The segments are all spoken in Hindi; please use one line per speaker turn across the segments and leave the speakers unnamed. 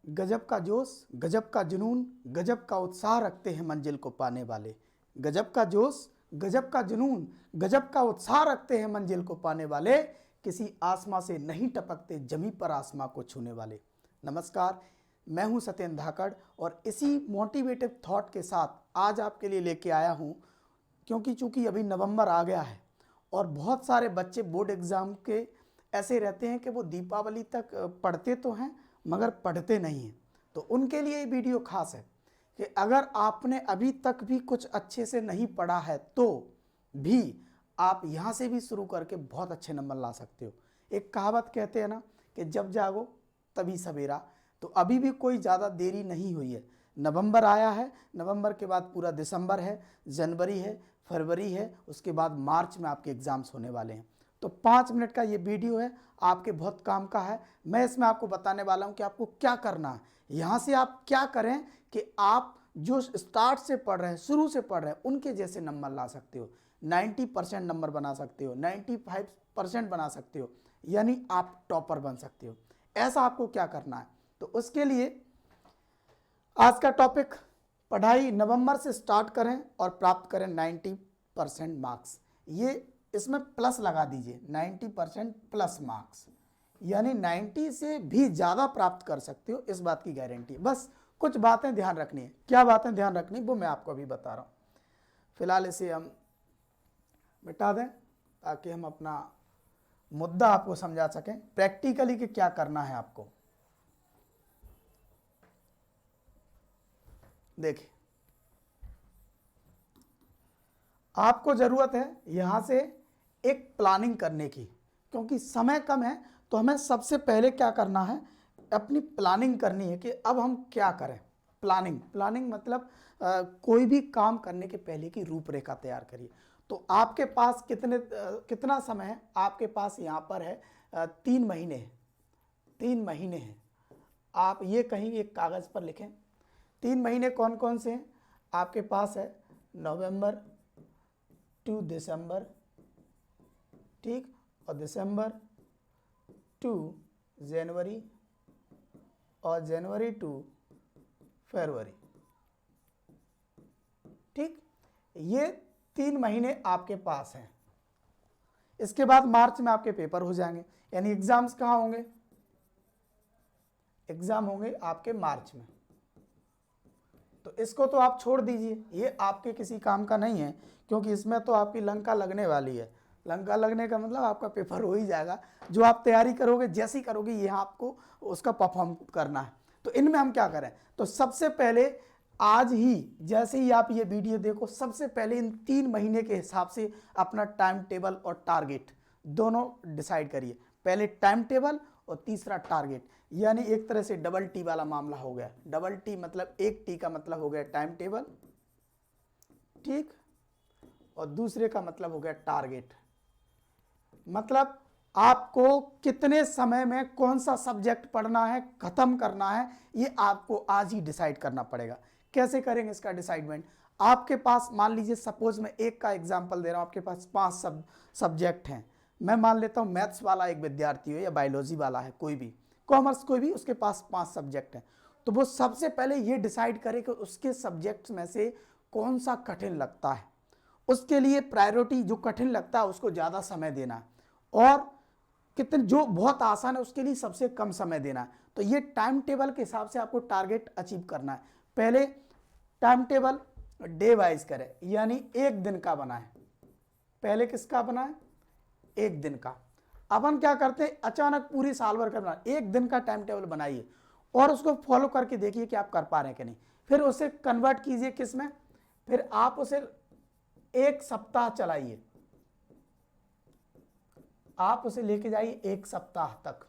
गजब का जोश, गजब का जुनून, गजब का उत्साह रखते हैं मंजिल को पाने वाले। गजब का जोश, गजब का जुनून, गजब का उत्साह रखते हैं मंजिल को पाने वाले। किसी आसमां से नहीं टपकते जमी पर आसमां को छूने वाले। नमस्कार, मैं हूं सत्येंद्र धाकड़ और इसी मोटिवेटिव थॉट के साथ आज आपके लिए लेके आया हूं, क्योंकि चूंकि अभी नवंबर आ गया है और बहुत सारे बच्चे बोर्ड एग्ज़ाम के ऐसे रहते हैं कि वो दीपावली तक पढ़ते तो हैं मगर पढ़ते नहीं हैं। तो उनके लिए ये वीडियो खास है कि अगर आपने अभी तक भी कुछ अच्छे से नहीं पढ़ा है तो भी आप यहाँ से भी शुरू करके बहुत अच्छे नंबर ला सकते हो। एक कहावत कहते हैं ना कि जब जागो तभी सवेरा। तो अभी भी कोई ज़्यादा देरी नहीं हुई है। नवंबर आया है, नवंबर के बाद पूरा दिसंबर है, जनवरी है, फरवरी है, उसके बाद मार्च में आपके एग्ज़ाम्स होने वाले हैं। तो 5 मिनट का ये वीडियो है, आपके बहुत काम का है। मैं इसमें आपको बताने वाला हूँ कि आपको क्या करना है। यहाँ से आप क्या करें कि आप जो स्टार्ट से पढ़ रहे हैं, शुरू से पढ़ रहे हैं, उनके जैसे नंबर ला सकते हो। 90% नंबर बना सकते हो, 95% बना सकते हो, यानी आप टॉपर बन सकते हो। ऐसा आपको क्या करना है? तो उसके लिए आज का टॉपिक, पढ़ाई नवंबर से स्टार्ट करें और प्राप्त करें 90% मार्क्स। ये इसमें प्लस लगा दीजिए, 90% प्लस मार्क्स, यानी 90 से भी ज़्यादा प्राप्त कर सकते हो, इस बात की गारंटी। बस कुछ बातें ध्यान रखनी है। क्या बातें ध्यान रखनी वो मैं आपको अभी बता रहा हूँ। फिलहाल इसे हम मिटा दें ताकि हम अपना मुद्दा आपको समझा सकें प्रैक्टिकली कि क्या करना है आपको। देखिए, आपको ज़रूरत है यहाँ से एक प्लानिंग करने की, क्योंकि समय कम है। तो हमें सबसे पहले क्या करना है, अपनी प्लानिंग करनी है कि अब हम क्या करें। प्लानिंग मतलब कोई भी काम करने के पहले की रूपरेखा तैयार करिए। तो आपके पास कितना समय है? आपके पास यहाँ पर है 3 महीने है। 3 महीने हैं। आप ये कहीं एक कागज़ पर लिखें। 3 महीने कौन कौन से हैं आपके पास? है नवंबर टू दिसंबर, ठीक, और दिसंबर टू जनवरी, और जनवरी टू फरवरी, ठीक। ये 3 महीने आपके पास हैं। इसके बाद मार्च में आपके पेपर हो जाएंगे, यानी एग्जाम्स कहाँ होंगे? एग्जाम होंगे आपके मार्च में। तो इसको तो आप छोड़ दीजिए, ये आपके किसी काम का नहीं है, क्योंकि इसमें तो आपकी लंका लगने वाली है। लंका लगने का मतलब आपका पेपर हो ही जाएगा। जो आप तैयारी करोगे, जैसी करोगे, ये आपको उसका परफॉर्म करना है। तो इनमें हम क्या करें? तो सबसे पहले आज ही, जैसे ही आप ये वीडियो देखो, सबसे पहले इन 3 महीने के हिसाब से अपना टाइम टेबल और टारगेट दोनों डिसाइड करिए। पहले टाइम टेबल और तीसरा टारगेट, यानी एक तरह से डबल टी वाला मामला हो गया। डबल टी मतलब एक टी का मतलब हो गया टाइम टेबल, ठीक, और दूसरे का मतलब हो गया टारगेट। मतलब आपको कितने समय में कौन सा सब्जेक्ट पढ़ना है, खत्म करना है, ये आपको आज ही डिसाइड करना पड़ेगा। कैसे करेंगे इसका डिसाइडमेंट? आपके पास मान लीजिए, सपोज मैं एक का एग्जांपल दे रहा हूं, आपके पास 5 सब्जेक्ट हैं। मैं मान लेता हूं मैथ्स वाला एक विद्यार्थी हो या बायोलॉजी वाला है, कोई भी कॉमर्स, कोई भी, उसके पास 5 सब्जेक्ट हैं। तो वो सबसे पहले ये डिसाइड करे कि उसके सब्जेक्ट्स में से कौन सा कठिन लगता है। उसके लिए प्रायोरिटी, जो कठिन लगता है उसको ज़्यादा समय देना है, और कितने जो बहुत आसान है उसके लिए सबसे कम समय देना है। तो ये टाइम टेबल के हिसाब से आपको टारगेट अचीव करना है। पहले टाइम टेबल डे वाइज करें, यानी एक दिन का बनाए। पहले किसका बनाए? एक दिन का। अब हम क्या करते हैं, अचानक पूरी साल भर का बना, एक दिन का टाइम टेबल बनाइए और उसको फॉलो करके देखिए कि आप कर पा रहे हैं कि नहीं। फिर उसे कन्वर्ट कीजिए किस में? फिर आप उसे एक सप्ताह चलाइए। आप उसे लेके जाइए 1 सप्ताह तक,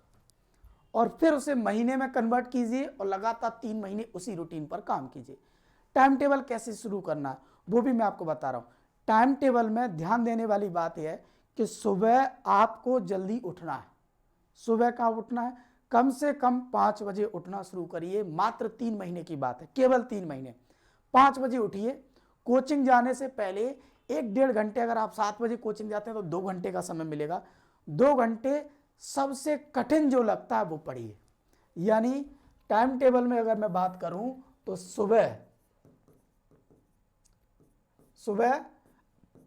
और फिर उसे महीने में कन्वर्ट कीजिए और लगातार 3 महीने उसी रूटीन पर काम कीजिए। टाइम टेबल कैसे शुरू करना है वो भी मैं आपको बता रहा हूं। टाइम टेबल में ध्यान देने वाली बात यह है कि सुबह आपको जल्दी उठना है। सुबह कहाँ उठना है? कम से कम 5 बजे उठना शुरू करिए। मात्र 3 महीने की बात है, केवल 3 महीने। 5 बजे उठिए। कोचिंग जाने से पहले 1-1.5 घंटे, अगर आप 7 बजे कोचिंग जाते हैं तो 2 घंटे का समय मिलेगा। 2 घंटे सबसे कठिन जो लगता है वो पढ़िए। यानी टाइम टेबल में अगर मैं बात करूं तो सुबह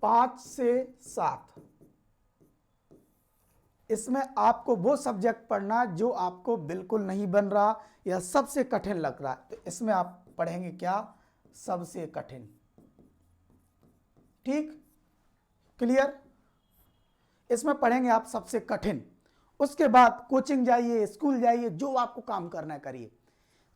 5 से 7, इसमें आपको वो सब्जेक्ट पढ़ना जो आपको बिल्कुल नहीं बन रहा या सबसे कठिन लग रहा है, तो इसमें आप पढ़ेंगे क्या? सबसे कठिन। ठीक, क्लियर? इसमें पढ़ेंगे आप सबसे कठिन। उसके बाद कोचिंग जाइए, स्कूल जाइए, जो आपको काम करना है करिए।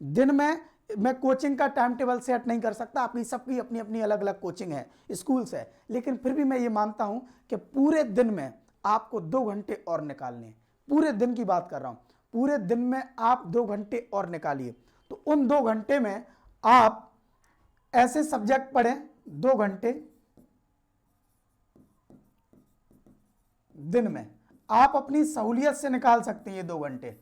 दिन में मैं कोचिंग का टाइम टेबल सेट नहीं कर सकता, अपनी सबकी अपनी अपनी अलग अलग कोचिंग है, स्कूल्स है, लेकिन फिर भी मैं ये मानता हूं कि पूरे दिन में आपको 2 घंटे और निकालने हैं। पूरे दिन की बात कर रहा हूं, पूरे दिन में आप 2 घंटे और निकालिए। तो उन 2 घंटे में आप ऐसे सब्जेक्ट पढ़ें 2 घंटे दिन में। आप अपनी सहूलियत से निकाल सकते हैं ये 2 घंटे।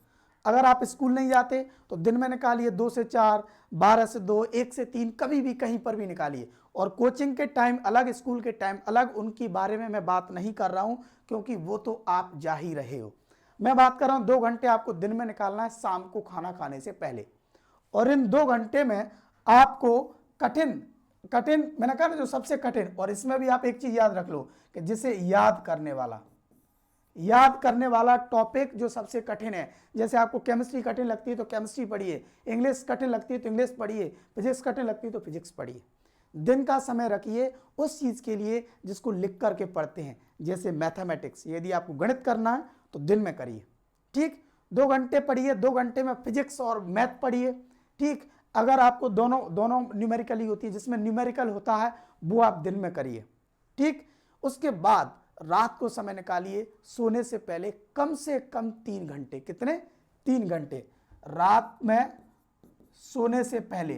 अगर आप स्कूल नहीं जाते तो दिन में निकालिए 2 से 4, 12 से 2, 1 से 3, कभी भी कहीं पर भी निकालिए। और कोचिंग के टाइम अलग, स्कूल के टाइम अलग, उनकी बारे में मैं बात नहीं कर रहा हूं क्योंकि वो तो आप जा ही रहे हो। मैं बात कर रहा हूं 2 घंटे आपको दिन में निकालना है, शाम को खाना खाने से पहले। और इन 2 घंटे में आपको कठिन मैंने कहा ना जो सबसे कठिन, और इसमें भी आप एक चीज याद रख लो कि जिसे याद करने वाला टॉपिक जो सबसे कठिन है। जैसे आपको केमिस्ट्री कठिन लगती है तो केमिस्ट्री पढ़िए, इंग्लिश कठिन लगती है तो इंग्लिश पढ़िए, फिजिक्स कठिन लगती है तो फिजिक्स पढ़िए। दिन का समय रखिए उस चीज के लिए जिसको लिख करके पढ़ते हैं। जैसे मैथमेटिक्स, यदि आपको गणित करना है तो दिन में करिए। ठीक, 2 घंटे पढ़िए, 2 घंटे में फिजिक्स और मैथ पढ़िए। ठीक, अगर आपको दोनों न्यूमेरिकली होती है, जिसमें न्यूमेरिकल होता है वो आप दिन में करिए। ठीक, उसके बाद रात को समय निकालिए सोने से पहले कम से कम 3 घंटे। कितने? 3 घंटे रात में सोने से पहले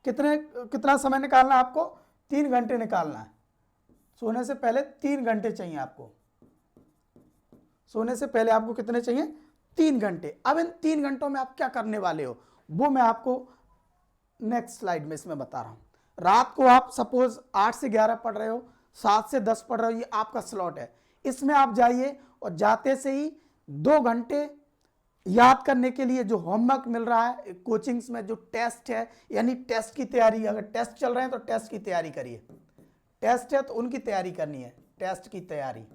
कितना समय निकालना है आपको? 3 घंटे निकालना है। सोने से पहले 3 घंटे चाहिए आपको। सोने से पहले आपको कितने चाहिए? 3 घंटे। अब इन 3 घंटों में आप क्या करने वाले हो वो मैं आपको नेक्स्ट स्लाइड में इसमें बता रहा हूं। रात को आप सपोज 8 से 11 पढ़ रहे हो, 7 से 10 पढ़ रहे हो, ये आपका स्लॉट है। इसमें आप जाइए और जाते से ही 2 घंटे याद करने के लिए जो होमवर्क मिल रहा है कोचिंग्स में, जो टेस्ट है यानी टेस्ट की तैयारी, अगर टेस्ट चल रहे हैं तो टेस्ट की तैयारी करिए। टेस्ट है तो उनकी तैयारी करनी है, टेस्ट की तैयारी।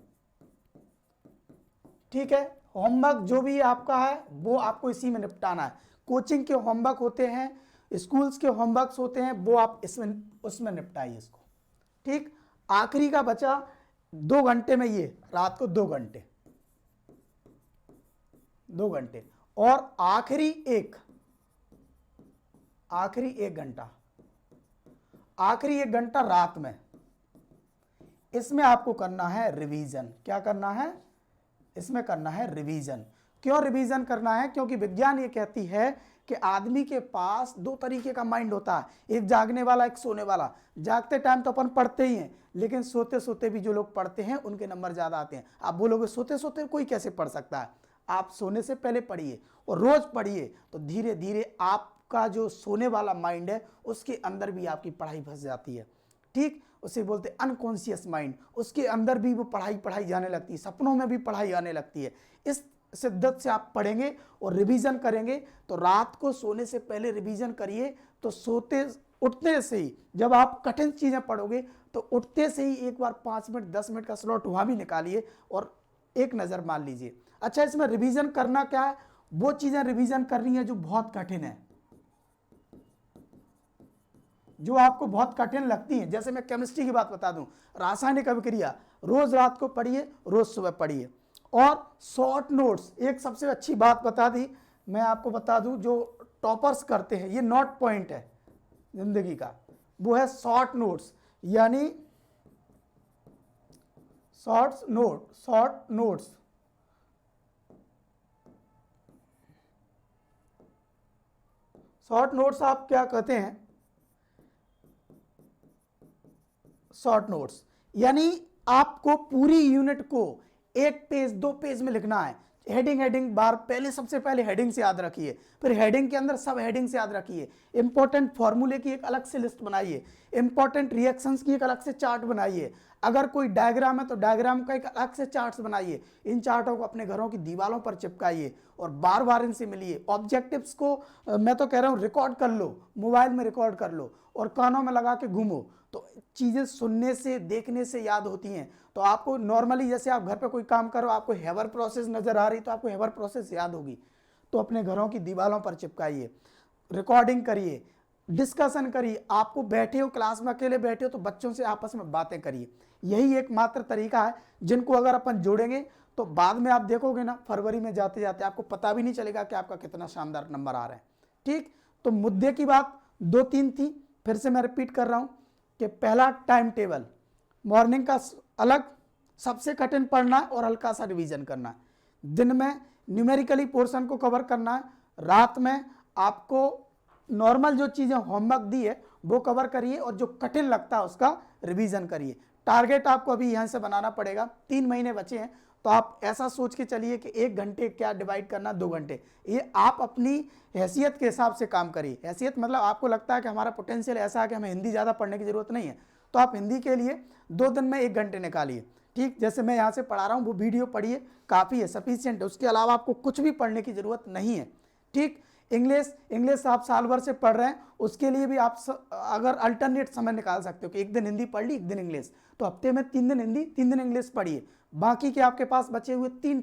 ठीक है, होमवर्क जो भी आपका है वो आपको इसी में निपटाना है। कोचिंग के होमवर्क होते हैं, स्कूल्स के होमवर्क्स होते हैं, वो आप उसमें निपटाइए इसको। ठीक, आखिरी का बचा 2 घंटे में, ये रात को 2 घंटे और आखिरी एक घंटा रात में, इसमें आपको करना है रिवीजन। क्या करना है? इसमें करना है रिवीजन। क्यों रिवीजन करना है? क्योंकि विज्ञान ये कहती है कि आदमी के पास 2 तरीके का माइंड होता है, एक जागने वाला, एक सोने वाला। जागते टाइम तो अपन पढ़ते ही हैं, लेकिन सोते सोते भी जो लोग पढ़ते हैं उनके नंबर ज्यादा आते हैं। आप बोलोगे सोते सोते कोई कैसे पढ़ सकता है? आप सोने से पहले पढ़िए और रोज पढ़िए, तो धीरे धीरे आपका जो सोने वाला माइंड है उसके अंदर भी आपकी पढ़ाई फंस जाती है। ठीक, उसे बोलते हैं अनकॉन्शियस माइंड, उसके अंदर भी वो पढ़ाई जाने लगती है, सपनों में भी पढ़ाई आने लगती है। इस शिद्दत से आप पढ़ेंगे और रिवीजन करेंगे, तो रात को सोने से पहले रिवीजन करिए, तो उठते से ही जब आप कठिन चीजें पढ़ोगे तो उठते से ही एक बार 5 मिनट 10 मिनट का स्लॉट वहां भी निकालिए और एक नजर मान लीजिए। अच्छा, इसमें रिवीजन करना क्या है? वो चीजें रिवीजन करनी है जो बहुत कठिन है, जो आपको बहुत कठिन लगती है। जैसे मैं केमिस्ट्री की बात बता दूं, रासायनिक अभिक्रिया रोज रात को पढ़िए, रोज सुबह पढ़िए। और शॉर्ट नोट्स, एक सबसे अच्छी बात बता दी मैं आपको, बता दूं जो टॉपर्स करते हैं, ये नोट पॉइंट है जिंदगी का, वो है शॉर्ट नोट्स। यानी शॉर्ट नोट्स आप क्या कहते हैं? शॉर्ट नोट्स यानी आपको पूरी यूनिट को 1 पेज 2 पेज में लिखना है। हेडिंग हेडिंग बार पहले सबसे पहले हेडिंग से याद रखिए, फिर हेडिंग के अंदर सब हेडिंग से याद रखिए। इंपॉर्टेंट फॉर्मूले की एक अलग से लिस्ट बनाइए, इंपॉर्टेंट रिएक्शंस की एक अलग से चार्ट बनाइए, अगर कोई डायग्राम है तो डायग्राम का एक अलग से चार्ट्स बनाइए। इन चार्टों को अपने घरों की दीवारों पर चिपकाइए और बार बार इनसे मिलिए। ऑब्जेक्टिव्स को मैं तो कह रहा हूँ रिकॉर्ड कर लो, मोबाइल में रिकॉर्ड कर लो और कानों में लगा के घूमो, तो चीज़ें सुनने से देखने से याद होती हैं। तो आपको नॉर्मली जैसे आप घर पे कोई काम करो, आपको हेवर प्रोसेस नज़र आ रही तो आपको हेवर प्रोसेस याद होगी, तो अपने घरों की दीवारों पर चिपकाइए, रिकॉर्डिंग करिए, डिस्कशन करिए। आपको बैठे हो क्लास में अकेले बैठे हो तो बच्चों से आपस में बातें करिए। यही एकमात्र तरीका है जिनको अगर अपन जोड़ेंगे तो बाद में आप देखोगे ना, फरवरी में जाते जाते आपको पता भी नहीं चलेगा कि आपका कितना शानदार नंबर आ रहा है। ठीक, तो मुद्दे की बात 2-3 थी, फिर से मैं रिपीट कर रहा हूं कि पहला टाइम टेबल, मॉर्निंग का अलग, सबसे कठिन पढ़ना है और हल्का सा रिवीजन करना है। दिन में न्यूमेरिकली पोर्शन को कवर करना है, रात में आपको नॉर्मल जो चीज़ें होमवर्क दी है वो कवर करिए और जो कठिन लगता है उसका रिवीजन करिए। टारगेट आपको अभी यहाँ से बनाना पड़ेगा, 3 महीने बचे हैं, तो आप ऐसा सोच के चलिए कि 1 घंटे क्या डिवाइड करना, 2 घंटे, ये आप अपनी हैसियत के हिसाब से काम करिए। हैसियत मतलब आपको लगता है कि हमारा पोटेंशियल ऐसा है कि हमें हिंदी ज़्यादा पढ़ने की ज़रूरत नहीं है, तो आप हिंदी के लिए 2 दिन में 1 घंटे निकालिए। ठीक, जैसे मैं यहाँ से पढ़ा रहा हूँ वो वीडियो पढ़िए, काफ़ी है, सफिशियंट है, उसके अलावा आपको कुछ भी पढ़ने की ज़रूरत नहीं है। ठीक, इंग्लिश आप साल भर से पढ़ रहे हैं, उसके लिए भी आप अगर अल्टरनेट समय निकाल सकते हो कि एक दिन हिंदी पढ़ ली, एक दिन इंग्लिश, तो हफ्ते में 3 दिन हिंदी, 3 दिन इंग्लिश पढ़िए। बाकी के आपके पास बचे हुए 3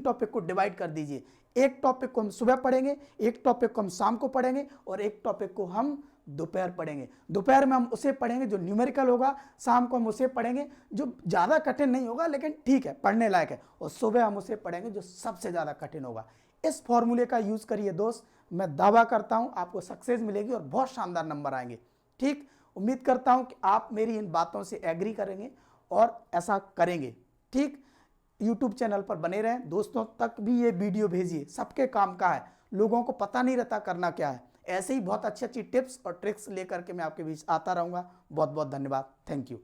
टॉपिक को डिवाइड कर दीजिए। एक टॉपिक को हम सुबह पढ़ेंगे, एक टॉपिक को हम शाम को पढ़ेंगे और एक टॉपिक को हम दोपहर पढ़ेंगे। दोपहर में हम उसे पढ़ेंगे जो न्यूमेरिकल होगा, शाम को हम उसे पढ़ेंगे जो ज़्यादा कठिन नहीं होगा लेकिन ठीक है, पढ़ने लायक है, और सुबह हम उसे पढ़ेंगे जो सबसे ज़्यादा कठिन होगा। इस फॉर्मूले का यूज़ करिए दोस्त, मैं दावा करता हूं आपको सक्सेस मिलेगी और बहुत शानदार नंबर आएंगे। ठीक, उम्मीद करता हूं कि आप मेरी इन बातों से एग्री करेंगे और ऐसा करेंगे। ठीक, यूट्यूब चैनल पर बने रहें, दोस्तों तक भी ये वीडियो भेजिए, सबके काम का है, लोगों को पता नहीं रहता करना क्या है। ऐसे ही बहुत अच्छी अच्छी टिप्स और ट्रिक्स लेकर के मैं आपके बीच आता रहूँगा। बहुत बहुत धन्यवाद, थैंक यू।